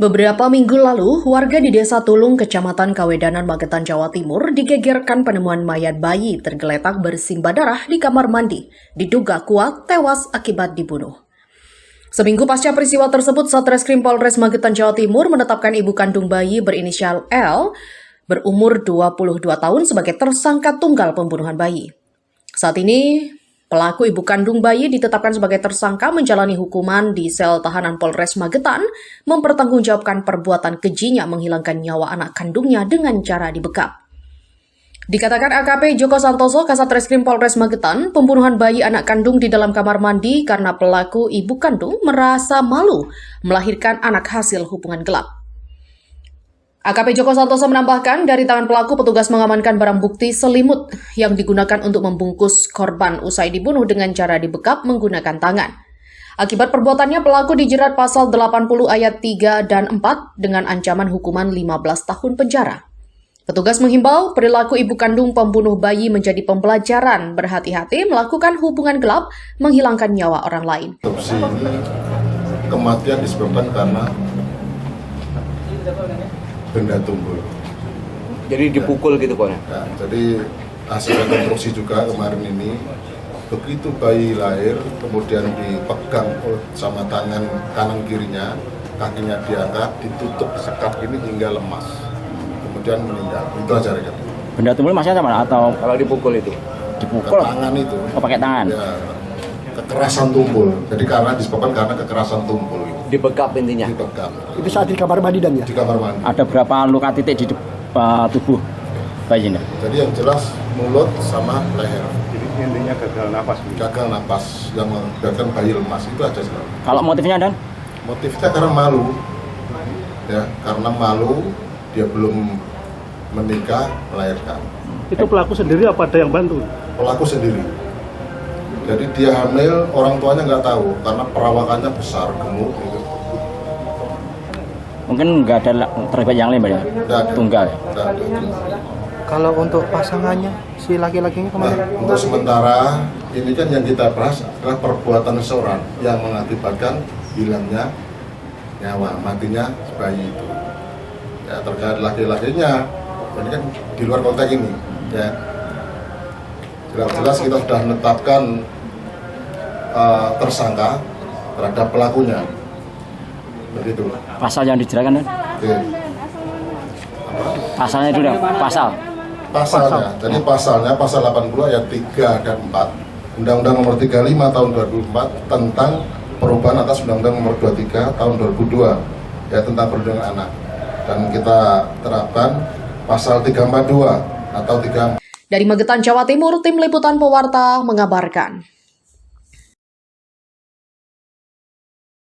Beberapa minggu lalu, warga di Desa Tulung, Kecamatan Kawedanan, Magetan, Jawa Timur digegerkan penemuan mayat bayi tergeletak bersimbah darah di kamar mandi, diduga kuat tewas akibat dibunuh. Seminggu pasca peristiwa tersebut, Satreskrim Polres Magetan, Jawa Timur menetapkan ibu kandung bayi berinisial L berumur 22 tahun sebagai tersangka tunggal pembunuhan bayi. Saat ini, pelaku ibu kandung bayi ditetapkan sebagai tersangka menjalani hukuman di sel tahanan Polres Magetan, mempertanggungjawabkan perbuatan kejinya menghilangkan nyawa anak kandungnya dengan cara dibekap. Dikatakan AKP Joko Santoso, Kasat Reskrim Polres Magetan, pembunuhan bayi anak kandung di dalam kamar mandi karena pelaku ibu kandung merasa malu melahirkan anak hasil hubungan gelap. AKP Joko Santoso menambahkan, dari tangan pelaku petugas mengamankan barang bukti selimut yang digunakan untuk membungkus korban usai dibunuh dengan cara dibekap menggunakan tangan. Akibat perbuatannya, pelaku dijerat pasal 80 ayat 3 dan 4 dengan ancaman hukuman 15 tahun penjara. Petugas menghimbau perilaku ibu kandung pembunuh bayi menjadi pembelajaran, berhati-hati melakukan hubungan gelap menghilangkan nyawa orang lain. Otopsi ini kematian disebabkan karena benda tumpul. Jadi dipukul gitu Pak? Ya, jadi hasil rekonstruksi juga kemarin ini, begitu bayi lahir kemudian dipegang sama tangan kanan kirinya, kakinya diangkat, ditutup sekap ini hingga lemas, kemudian meninggal. Itu aja rekan. Benda tumpul maksudnya sama atau Kalau dipukul itu? dipukul? Tangan itu. Oh, pakai tangan. Ya, kekerasan tumpul. Jadi karena disebabkan karena kekerasan tumpul. Dibekap intinya? Dipegang. Itu saat di kamar mandi dan ya? Di kamar mandi. Ada berapa luka titik di tubuh bayinya? Jadi yang jelas mulut sama leher. Jadi intinya gagal nafas. Gagal napas yang mengakibatkan bayi lemas, itu aja sih. Kalau motifnya Dan? Motifnya karena malu, ya karena malu dia belum menikah melahirkan. Itu pelaku sendiri apa ada yang bantu? Pelaku sendiri. Jadi dia hamil, orang tuanya nggak tahu karena perawakannya besar, gemuk gitu. Mungkin nggak ada terlibat yang lain Pak ya? Nggak ada. Tunggal ya? Nggak ada. Kalau untuk pasangannya, si laki-lakinya Nah, kemarin? untuk sementara ini kan yang kita bahas adalah perbuatan seseorang yang mengakibatkan hilangnya nyawa, matinya bayi itu. Ya terkait laki-lakinya, ini kan di luar konteks ini. Ya, jelas-jelas kita sudah menetapkan tersangka terhadap pelakunya. Begitu. Pasal yang dijeratkan Dan? Oke. Pasalnya itu Dan? Pasal? Pasalnya, jadi pasalnya pasal 80 ayat 3 dan 4 Undang-Undang nomor 35 tahun 2004 tentang perubahan atas Undang-Undang nomor 23 tahun 2002 ya tentang perlindungan anak, dan kita terapkan pasal 342 atau 3. Dari Magetan, Jawa Timur, Tim Liputan Pewarta mengabarkan.